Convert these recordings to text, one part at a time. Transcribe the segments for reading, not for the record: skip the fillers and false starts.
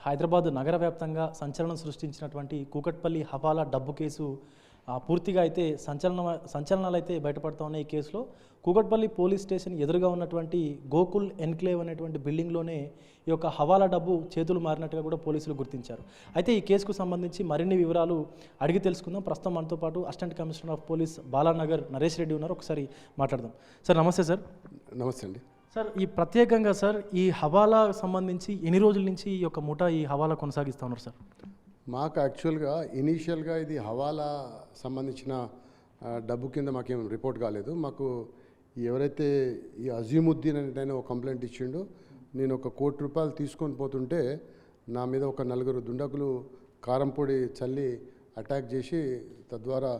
హైదరాబాద్ నగర వ్యాప్తంగా సంచలనం సృష్టించినటువంటి కూకట్పల్లి హవాలా డబ్బు కేసు పూర్తిగా అయితే సంచలనాలు అయితే బయటపడుతూ ఉన్నాయి. ఈ కేసులో కూకట్పల్లి పోలీస్ స్టేషన్ ఎదురుగా ఉన్నటువంటి గోకుల్ ఎన్క్లేవ్ అనేటువంటి బిల్డింగ్లోనే ఈ యొక్క హవాలా డబ్బు చేతులు మారినట్టుగా కూడా పోలీసులు గుర్తించారు. అయితే ఈ కేసుకు సంబంధించి మరిన్ని వివరాలు అడిగి తెలుసుకుందాం. ప్రస్తుతం మనతో పాటు assistant commissioner of police Balanagar Naresh Reddy ఉన్నారు. ఒకసారి మాట్లాడదాం. సార్ నమస్తే. సార్ నమస్తే అండి. సార్ ఈ ప్రత్యేకంగా సార్ ఈ హవాలా సంబంధించి ఎన్ని రోజుల నుంచి ఈ యొక్క ముఠా ఈ హవాలా కొనసాగిస్తూ ఉన్నారు సార్? మాకు యాక్చువల్గా ఇనీషియల్గా ఇది హవాలా సంబంధించిన డబ్బు కింద మాకేం రిపోర్ట్ కాలేదు. మాకు ఎవరైతే ఈ అజీముద్దీన్ అంటే ఒక కంప్లైంట్ ఇచ్చిండో, నేను ఒక ₹1 కోటి తీసుకొని పోతుంటే నా మీద ఒక 4 దుండగులు కారంపొడి చల్లి అటాక్ చేసి తద్వారా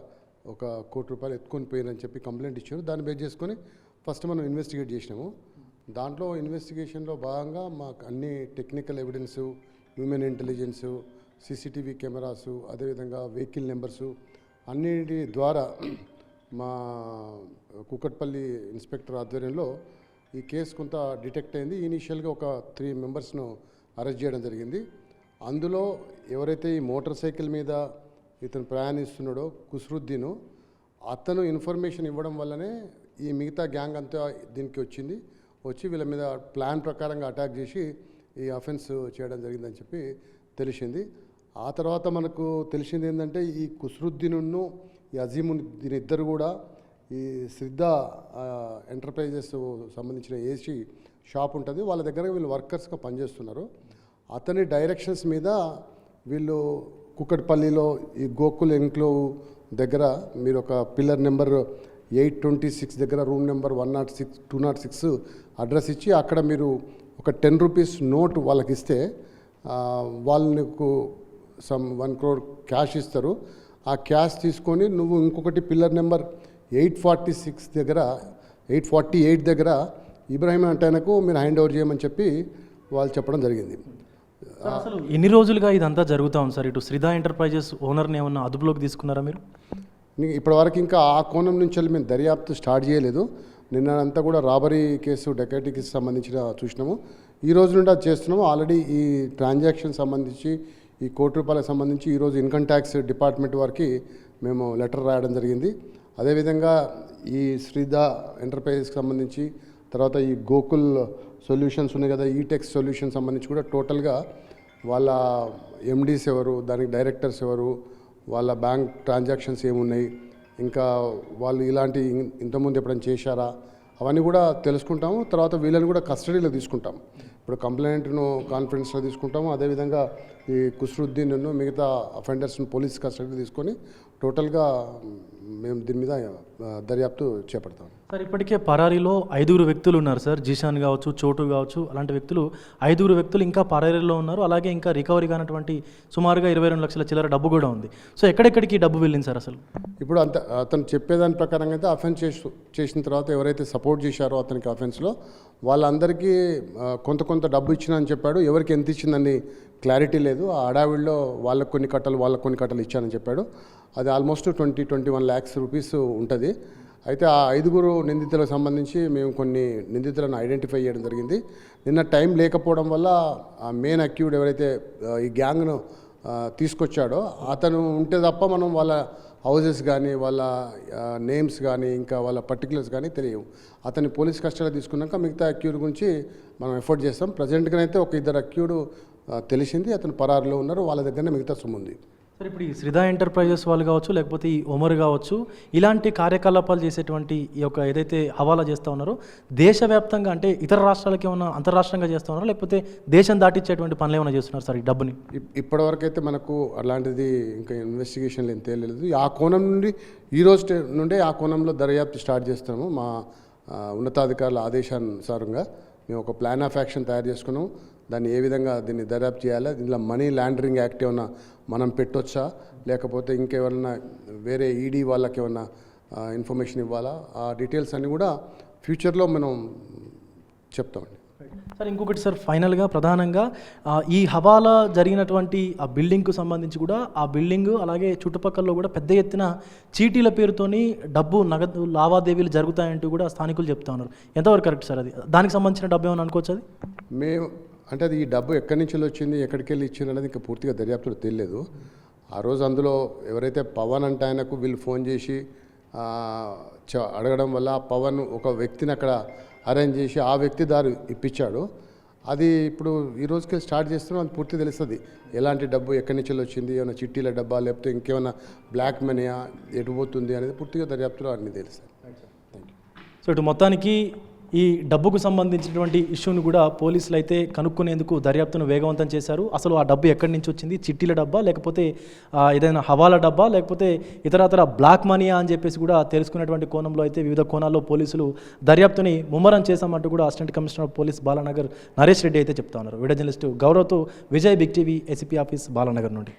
ఒక ₹1 కోటి ఎత్తుకొని పోయినని చెప్పి కంప్లైంట్ ఇచ్చారు. దాన్ని బేస్ చేసుకొని ఫస్ట్ మనం ఇన్వెస్టిగేట్ చేసినాము. దాంట్లో ఇన్వెస్టిగేషన్లో భాగంగా మాకు అన్ని technical evidence, human intelligence, CCTV cameras, అదేవిధంగా వెహికల్ నెంబర్సు అన్నిటి ద్వారా మా కూకట్పల్లి ఇన్స్పెక్టర్ ఆధ్వర్యంలో ఈ కేసు కొంత డిటెక్ట్ అయింది. ఇనీషియల్గా ఒక 3 మెంబర్స్ను అరెస్ట్ చేయడం జరిగింది. అందులో ఎవరైతే ఈ మోటార్ సైకిల్ మీద ఇతను ప్రయాణిస్తున్నాడో కుస్రుద్దీను, అతను ఇన్ఫర్మేషన్ ఇవ్వడం వల్లనే ఈ మిగతా గ్యాంగ్ అంతా దీనికి వచ్చి వీళ్ళ మీద ప్లాన్ ప్రకారంగా అటాక్ చేసి ఈ అఫెన్స్ చేయడం జరిగిందని చెప్పి తెలిసింది. ఆ తర్వాత మనకు తెలిసింది ఏంటంటే ఈ కుస్రుద్దీను ఈ అజీముద్దీన్ ఇద్దరు కూడా ఈ శ్రద్ధ ఎంటర్ప్రైజెస్ సంబంధించిన ఏసీ షాప్ ఉంటుంది, వాళ్ళ దగ్గర వీళ్ళు వర్కర్స్గా పనిచేస్తున్నారు. అతని డైరెక్షన్స్ మీద వీళ్ళు కుక్కట్పల్లిలో ఈ గోకుల్ ఎన్క్లేవ్ దగ్గర మీరు ఒక పిల్లర్ నెంబర్ 826 దగ్గర రూమ్ నెంబర్ 206 అడ్రస్ ఇచ్చి అక్కడ మీరు ఒక ₹10 నోట్ వాళ్ళకి ఇస్తే వాళ్ళు నీకు $1 crore క్యాష్ ఇస్తారు. ఆ క్యాష్ తీసుకొని నువ్వు ఇంకొకటి పిల్లర్ నెంబర్ 848 దగ్గర ఇబ్రాహీం అంటేనకు మీరు హ్యాండ్ ఓవర్ చేయమని చెప్పి వాళ్ళు చెప్పడం జరిగింది. అసలు ఎన్ని రోజులుగా ఇదంతా జరుగుతూ ఉంది సార్? ఇటు శ్రీధా ఎంటర్ప్రైజెస్ ఓనర్ని ఏమన్నా అదుపులోకి తీసుకున్నారా మీరు? ఇప్పటివరకు ఇంకా ఆ కోణం నుంచి మేము దర్యాప్తు స్టార్ట్ చేయలేదు. నిన్నంతా కూడా రాబరీ కేసు, డకైటీకి సంబంధించిన చూసినాము. ఈ రోజు నుండి అది చేస్తున్నాము. ఆల్రెడీ ఈ ట్రాన్సాక్షన్ సంబంధించి ఈ ₹1 కోటి సంబంధించి ఈరోజు ఇన్కమ్ ట్యాక్స్ డిపార్ట్మెంట్ వారికి మేము లెటర్ రాయడం జరిగింది. అదేవిధంగా ఈ శ్రీధా ఎంటర్ప్రైజెస్కి సంబంధించి తర్వాత ఈ గోకుల్ సొల్యూషన్స్ ఉన్నాయి కదా, ఈటెక్స్ సొల్యూషన్ సంబంధించి కూడా టోటల్గా వాళ్ళ ఎండీస్ ఎవరు, దానికి డైరెక్టర్స్ ఎవరు, వాళ్ళ బ్యాంక్ ట్రాన్సాక్షన్స్ ఏమున్నాయి, ఇంకా వాళ్ళు ఇలాంటి ఇంతకుముందు ఎప్పుడైనా చేశారా, అవన్నీ కూడా తెలుసుకుంటాము. తర్వాత వీళ్ళని కూడా కస్టడీలో తీసుకుంటాము. ఇప్పుడు కంప్లైంట్ను కాన్ఫరెన్స్లో తీసుకుంటాము. అదేవిధంగా ఈ కుస్రుద్దీన్ను మిగతా అఫెండర్స్ను పోలీస్ కస్టడీలో తీసుకొని టోటల్గా మేము దీని మీద దర్యాప్తు చేపడతాం. సార్ ఇప్పటికే పరారీలో 5 వ్యక్తులు ఉన్నారు సార్. జీషాన్ కావచ్చు, చోటు కావచ్చు, అలాంటి వ్యక్తులు 5 వ్యక్తులు ఇంకా పరారీలో ఉన్నారు. అలాగే ఇంకా రికవరీ కానటువంటి సుమారుగా 22 లక్షల చిల్లర డబ్బు కూడా ఉంది. సో ఎక్కడెక్కడికి డబ్బు వెళ్ళింది సార్ అసలు? ఇప్పుడు అతను చెప్పేదాని ప్రకారంగా అయితే అఫెన్స్ చేసిన తర్వాత ఎవరైతే సపోర్ట్ చేశారో అతనికి అఫెన్స్లో వాళ్ళందరికీ కొంత డబ్బు ఇచ్చిన అని చెప్పాడు. ఎవరికి ఎంత ఇచ్చిందని క్లారిటీ లేదు. ఆ హడావిడిలో వాళ్ళకు కొన్ని కట్టలు ఇచ్చానని చెప్పాడు. అది ఆల్మోస్ట్ 20-21 lakhs రూపీస్ ఉంటుంది. అయితే ఆ 5 నిందితులకు సంబంధించి మేము కొన్ని నిందితులను ఐడెంటిఫై చేయడం జరిగింది. నిన్న టైం లేకపోవడం వల్ల ఆ మెయిన్ అక్యూడ్ ఎవరైతే ఈ గ్యాంగ్ను తీసుకొచ్చాడో అతను ఉంటే తప్ప మనం వాళ్ళ హౌజెస్ కానీ వాళ్ళ నేమ్స్ కానీ ఇంకా వాళ్ళ పర్టికులర్స్ కానీ తెలియవు. అతన్ని పోలీస్ కస్టడీలో తీసుకున్నాక మిగతా అక్యూడ్ గురించి మనం ఎఫర్ట్ చేస్తాం. ప్రజెంట్గానైతే ఒక 2 అక్యూడ్ తెలిసింది, అతను పరారులో ఉన్నారు. వాళ్ళ దగ్గరనే మిగతా సొమ్ము ఉంది. సార్ ఇప్పుడు ఈ శ్రీధా ఎంటర్ప్రైజెస్ వాళ్ళు కావచ్చు, లేకపోతే ఈ ఒమర్ కావచ్చు, ఇలాంటి కార్యకలాపాలు చేసేటువంటి ఈ యొక్క ఏదైతే హవాలా చేస్తూ ఉన్నారో దేశవ్యాప్తంగా అంటే ఇతర రాష్ట్రాలకి ఏమైనా అంతర్రాష్ట్రంగా చేస్తూ ఉన్నారో, లేకపోతే దేశం దాటించేటువంటి పనులు ఏమైనా చేస్తున్నారు సార్ ఈ డబ్బుని? ఇప్పటివరకు అయితే మనకు అలాంటిది ఇంకా ఇన్వెస్టిగేషన్లు ఏం తేలేదు. ఆ కోణం నుండి ఈ రోజు నుండే ఆ కోణంలో దర్యాప్తు స్టార్ట్ చేస్తున్నాము. మా ఉన్నతాధికారుల ఆదేశానుసారంగా మేము ఒక ప్లాన్ ఆఫ్ యాక్షన్ తయారు చేసుకున్నాము. దాన్ని ఏ విధంగా దీన్ని దర్యాప్తు చేయాలి, దీనిలో మనీ లాండరింగ్ యాక్ట్ ఏమన్నా మనం పెట్టొచ్చా, లేకపోతే ఇంకెవరన్నా వేరే ఈడీ వాళ్ళకి ఏమన్నా ఇన్ఫర్మేషన్ ఇవ్వాలా, ఆ డీటెయిల్స్ అన్నీ కూడా ఫ్యూచర్లో మనం చెప్తామండి. సార్ ఇంకొకటి సార్, ఫైనల్గా ప్రధానంగా ఈ హవాలా జరిగినటువంటి ఆ బిల్డింగ్కు సంబంధించి కూడా ఆ బిల్డింగ్ అలాగే చుట్టుపక్కల కూడా పెద్ద ఎత్తున చీటీల పేరుతోని డబ్బు నగదు లావాదేవీలు జరుగుతాయంటూ కూడా స్థానికులు చెప్తా ఉన్నారు. ఎంతవరకు కరెక్ట్ సార్ అది? దానికి సంబంధించిన డబ్బు ఏమైనా అనుకోవచ్చు? అది అంటే అది ఈ డబ్బు ఎక్కడి నుంచి వచ్చింది, ఎక్కడికి వెళ్ళి ఇచ్చింది అనేది ఇంకా పూర్తిగా దర్యాప్తులో తెలియలేదు. ఆ రోజు అందులో ఎవరైతే పవన్ అంటే ఆయనకు వీళ్ళు ఫోన్ చేసి అడగడం వల్ల పవన్ ఒక వ్యక్తిని అక్కడ అరేంజ్ చేసి ఆ వ్యక్తి దారి ఇప్పించాడు. అది ఇప్పుడు ఈ రోజుకి స్టార్ట్ చేస్తున్నాం, అది పూర్తి తెలుస్తుంది ఎలాంటి డబ్బు ఎక్కడి నుంచి వచ్చింది, ఏమైనా చిట్టీల డబ్బా లేకపోతే ఇంకేమైనా బ్లాక్ మనీయా ఎటు పోతుంది అనేది పూర్తిగా దర్యాప్తులో అన్నీ తెలుస్తుంది. సో ఇటు మొత్తానికి ఈ డబ్బుకు సంబంధించినటువంటి ఇష్యూని కూడా పోలీసులు అయితే కనుక్కునేందుకు దర్యాప్తును వేగవంతం చేశారు. అసలు ఆ డబ్బు ఎక్కడి నుంచి వచ్చింది, చిట్టీల డబ్బా లేకపోతే ఏదైనా హవాలా డబ్బా లేకపోతే ఇతరతర బ్లాక్ మనీయా అని చెప్పేసి కూడా తెలుసుకునేటువంటి కోణంలో అయితే వివిధ కోణాల్లో పోలీసులు దర్యాప్తుని ముమ్మరం చేశామంటూ కూడా assistant commissioner of police Balanagar Naresh Reddy అయితే చెప్తా ఉన్నారు. వీడియో జర్నలిస్టు గౌరవ్తో Vijay, big TV, ACP office Balanagar నుండి.